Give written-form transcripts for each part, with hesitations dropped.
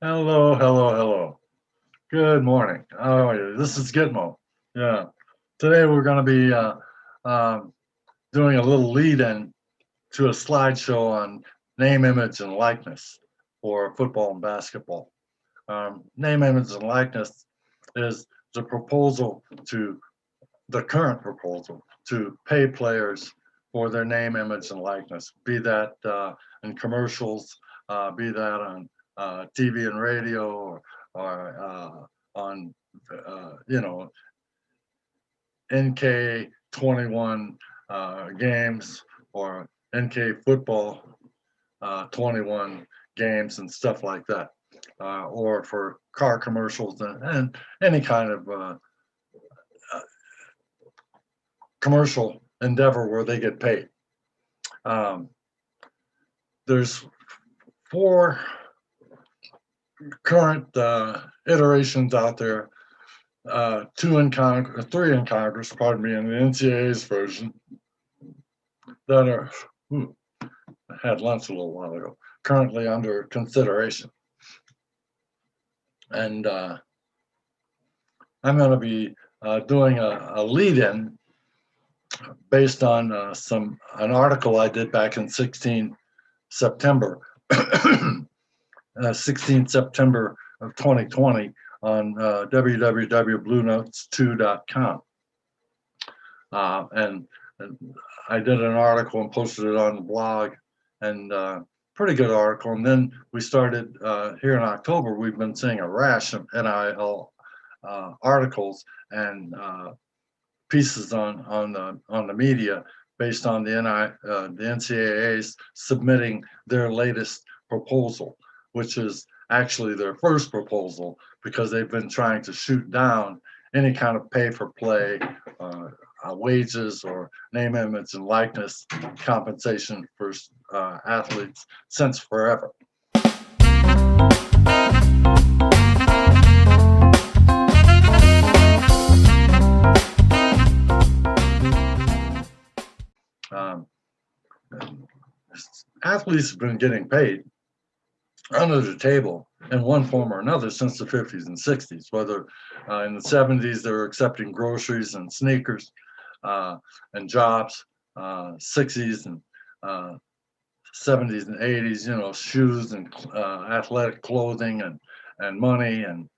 Hello, hello, hello. Good morning. How are you? This is Gitmo. Yeah. Today we're going to be um, doing a little lead-in to a slideshow on name, image, and likeness for football and basketball. Name, image, and likeness is the proposal to the current proposal to pay players for their name, image, and likeness, be that in commercials, be that on TV and radio, or on, you know, NK21 games or NK football 21 games and stuff like that, or for car commercials and any kind of uh, commercial endeavor where they get paid. Um, there's four current iterations out there, three in Congress, pardon me, in the NCAA's version that are, I had lunch a little while ago, currently under consideration. And I'm going to be doing a lead-in based on an article I did back in 16 September, 16 September of 2020 on www.bluenotes2.com. And I did an article and posted it on the blog, and pretty good article. And then we started here in October. We've been seeing a rash of NIL articles and pieces on the media based on the NCAA's submitting their latest proposal, which is actually their first proposal because they've been trying to shoot down any kind of pay for play, wages, or name, image, and likeness compensation for athletes since forever. Um, Athletes have been getting paid under the table in one form or another since the 50s and 60s, whether in the 70s they were accepting groceries and sneakers and jobs, 60s and 70s and 80s, shoes and athletic clothing and money and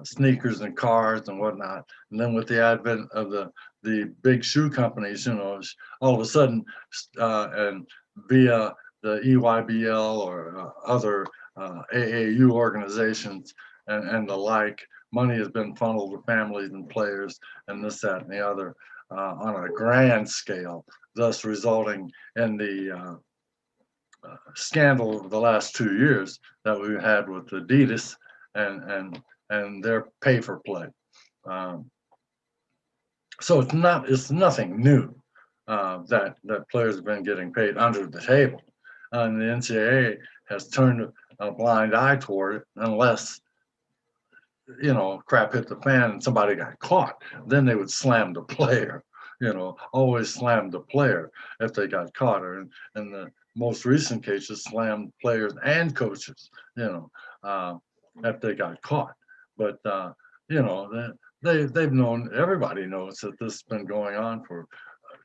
sneakers and cars and whatnot. And then with the advent of the big shoe companies, all of a sudden, and via the EYBL or other AAU organizations and the like, money has been funneled to families and players and this, that, and the other on a grand scale, thus resulting in the scandal of the last 2 years that we've had with Adidas and their pay for play. So it's nothing new that players have been getting paid under the table, and the NCAA has turned a blind eye toward it unless crap hit the fan and somebody got caught. Then they would slam the player. Always slam the player if they got caught, or in the most recent cases, slam players and coaches. If they got caught. But they've known. Everybody knows that this has been going on for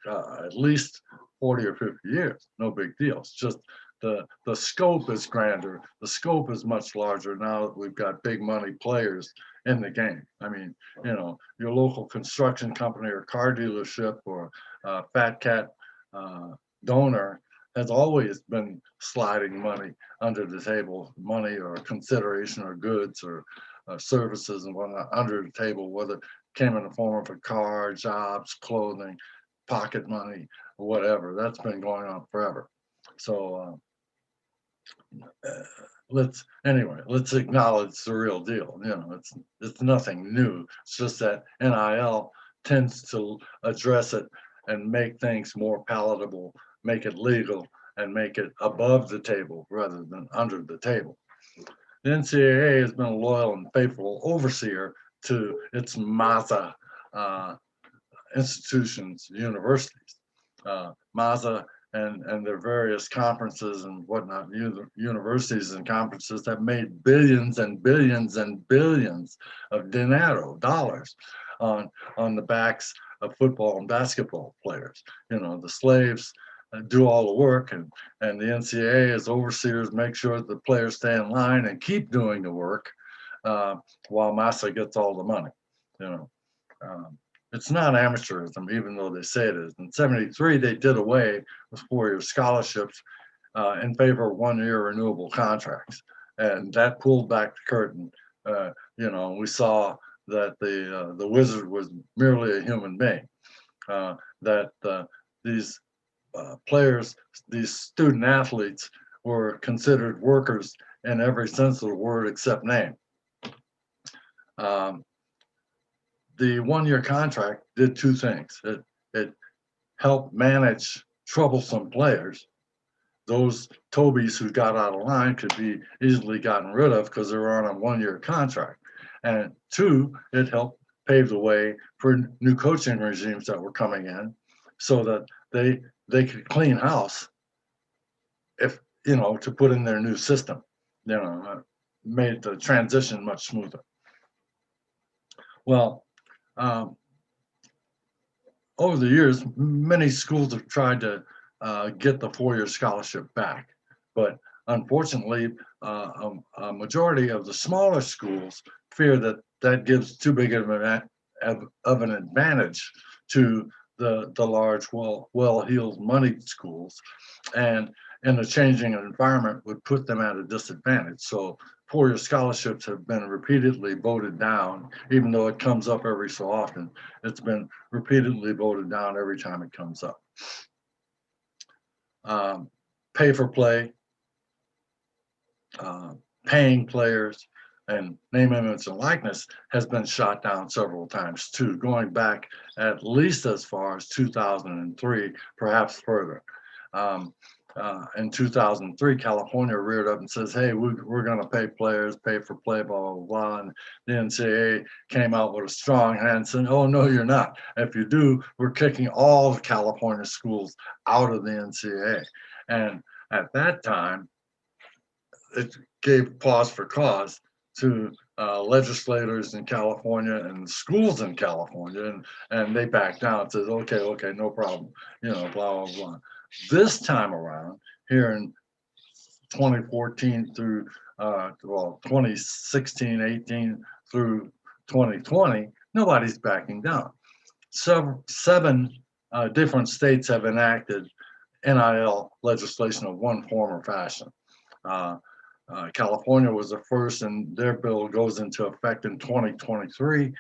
at least 40 or 50 years. No big deal. It's just the scope is grander. The scope is much larger now that we've got big money players in the game. I mean, your local construction company or car dealership or fat cat donor has always been sliding money under the table, money or consideration or goods or services and whatnot under the table, whether it came in the form of a car, jobs, clothing, pocket money, or whatever. That's been going on forever. So let's acknowledge the real deal. It's nothing new. It's just that NIL tends to address it and make things more palatable, make it legal, and make it above the table rather than under the table. The NCAA has been a loyal and faithful overseer to its MAZA institutions, universities. MAZA and their various conferences and whatnot, universities and conferences have made billions and billions and billions of dollars on the backs of football and basketball players. The slaves do all the work, and the NCAA as overseers make sure that the players stay in line and keep doing the work while Massa gets all the money. It's not amateurism, even though they say it is. In '73, they did away with 4-year scholarships in favor of 1-year renewable contracts, and that pulled back the curtain. We saw that the wizard was merely a human being. That these players, these student athletes, were considered workers in every sense of the word except name. The 1-year contract did two things. It helped manage troublesome players. Those Tobies who got out of line could be easily gotten rid of because they were on a 1-year contract. And two, it helped pave the way for new coaching regimes that were coming in so that they could clean house to put in their new system, made the transition much smoother. Well, over the years, many schools have tried to get the 4-year scholarship back, but unfortunately, a majority of the smaller schools fear that gives too big of an advantage to the large, well-heeled, moneyed schools, and in a changing environment would put them at a disadvantage. So 4-year scholarships have been repeatedly voted down, even though it comes up every so often. It's been repeatedly voted down every time it comes up. Pay for play, paying players, and name, image, and likeness has been shot down several times too, going back at least as far as 2003, perhaps further. In 2003, California reared up and says, hey, we're going to pay players, pay for play, blah, blah, blah. And the NCAA came out with a strong hand and said, oh, no, you're not. If you do, we're kicking all the California schools out of the NCAA. And at that time, it gave pause for cause to legislators in California and schools in California, and they backed down and said, okay, no problem, blah, blah, blah. This time around, here in 2014 through 2016, 18 through 2020, nobody's backing down. Seven different states have enacted NIL legislation of one form or fashion. California was the first, and their bill goes into effect in 2023.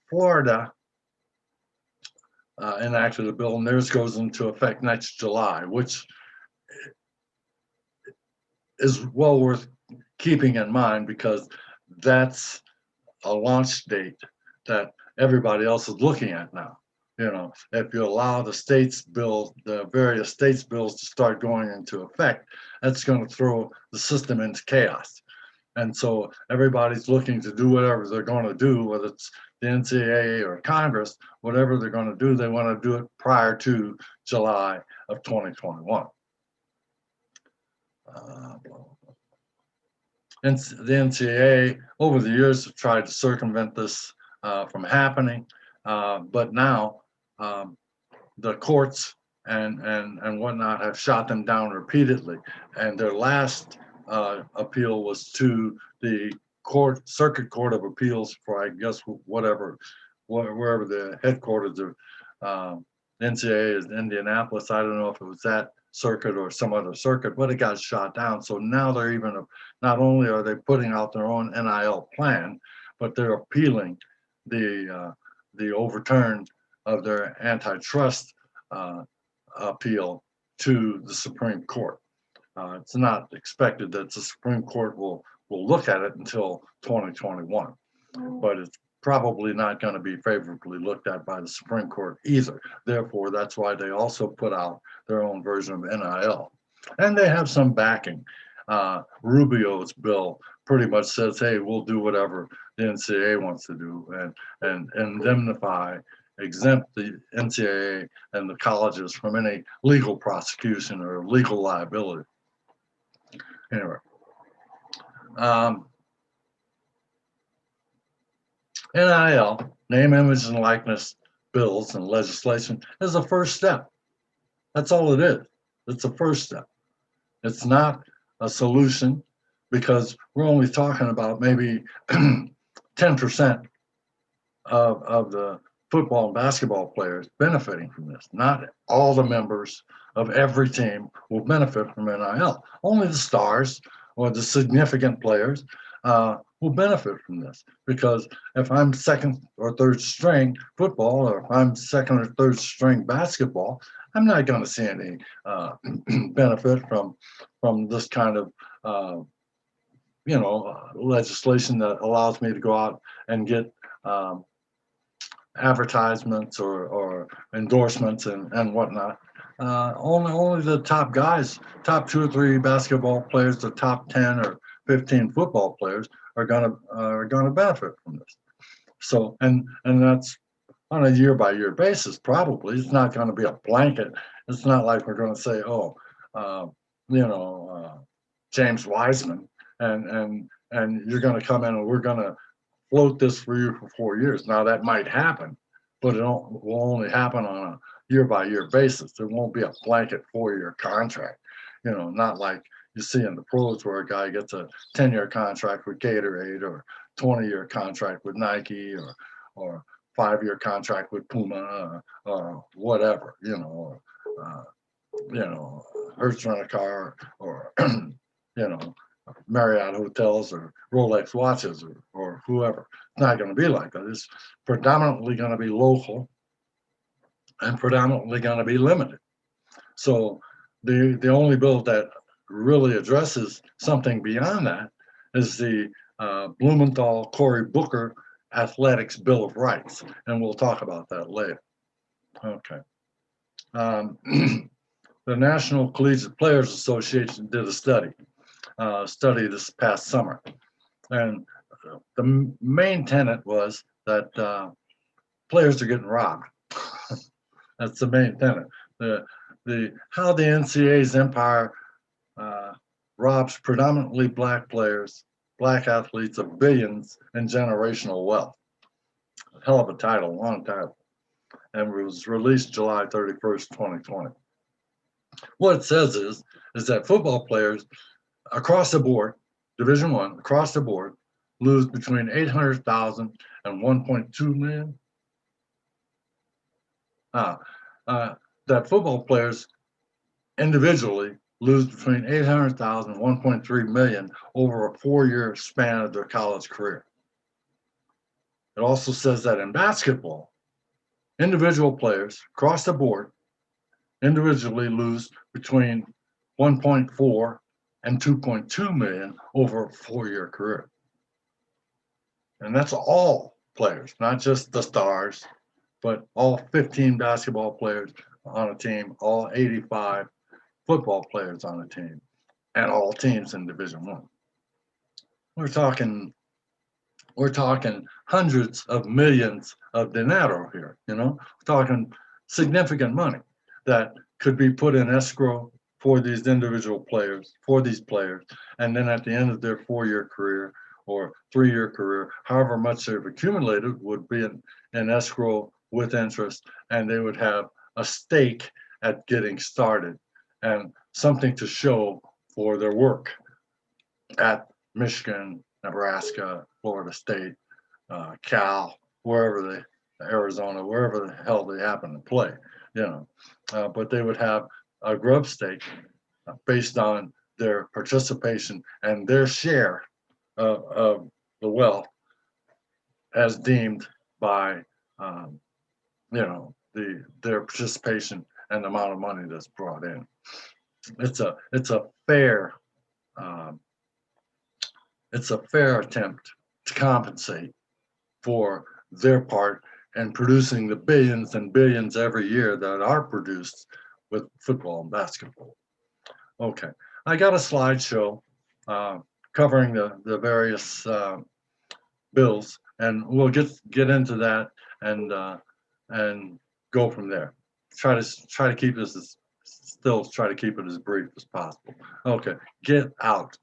Florida enacted a bill, and theirs goes into effect next July, which is well worth keeping in mind because that's a launch date that everybody else is looking at now. If you allow the various states' bills to start going into effect, that's going to throw the system into chaos. And so everybody's looking to do whatever they're going to do, whether it's the NCAA or Congress, whatever they're going to do, they want to do it prior to July of 2021. And the NCAA over the years have tried to circumvent this from happening, but now the courts and whatnot have shot them down repeatedly. And their last appeal was to the Circuit Court of Appeals for, I guess, wherever the headquarters of NCAA is, Indianapolis. I don't know if it was that circuit or some other circuit, but it got shot down. So now they're not only are they putting out their own NIL plan, but they're appealing the overturn of their antitrust appeal to the Supreme Court. It's not expected that the Supreme Court will look at it until 2021, but it's probably not going to be favorably looked at by the Supreme Court either. Therefore, that's why they also put out their own version of NIL. And they have some backing. Rubio's bill pretty much says, hey, we'll do whatever the NCAA wants to do and indemnify exempt the NCAA and the colleges from any legal prosecution or legal liability. Anyway, NIL, name, image, and likeness bills and legislation is a first step. That's all it is. It's a first step. It's not a solution because we're only talking about maybe 10% of the football and basketball players benefiting from this. Not all the members of every team will benefit from NIL. Only the stars or the significant players will benefit from this. Because if I'm second or third string football, or if I'm second or third string basketball, I'm not going to see any benefit from this kind of legislation that allows me to go out and get advertisements or endorsements and whatnot. Only the top guys, top 2 or 3 basketball players, the top 10 or 15 football players are gonna benefit from this. So and that's on a year by year basis. Probably it's not going to be a blanket. It's not like we're going to say, James Wiseman, and you're going to come in and we're going to float this for you for 4 years. Now that might happen, but it will only happen on a year by year basis. There won't be a blanket 4-year contract. Not like you see in the pros where a guy gets a 10-year contract with Gatorade or 20-year contract with Nike or 5-year contract with Puma or whatever, Hertz Rent-A-Car or Marriott hotels or Rolex watches or whoever. It's not going to be like that. It's predominantly going to be local and predominantly going to be limited. So the only bill that really addresses something beyond that is the Blumenthal-Cory Booker Athletics Bill of Rights, and we'll talk about that later. Okay. The National Collegiate Players Association did a study this past summer, and the main tenet was that players are getting robbed. That's the main tenet. How the NCAA's empire robs predominantly black players, black athletes of billions in generational wealth. Hell of a title, long title. And it was released July 31st, 2020. What it says is that football players across the board, Division I, across the board, lose between $800,000 and $1.2 million. That football players individually lose between $800,000 and $1.3 million over a 4-year span of their college career. It also says that in basketball, individual players across the board individually lose between 1.4 and 2.2 million over a 4-year career. And that's all players, not just the stars, but all 15 basketball players on a team, all 85 football players on a team, and all teams in Division I. We're talking hundreds of millions of dinero here, We're talking significant money that could be put in escrow for these individual players, for these players, and then at the end of their 4-year career or 3-year career, however much they've accumulated would be in escrow with interest, and they would have a stake at getting started and something to show for their work at Michigan, Nebraska, Florida State, Cal, Arizona, wherever the hell they happen to play, but they would have a grub stake based on their participation and their share of the wealth as deemed by, their participation and the amount of money that's brought in. It's a fair attempt to compensate for their part in producing the billions and billions every year that are produced with football and basketball. Okay, I got a slideshow covering the various bills, and we'll get into that and and go from there. Try to keep this try to keep it as brief as possible. Okay, get out.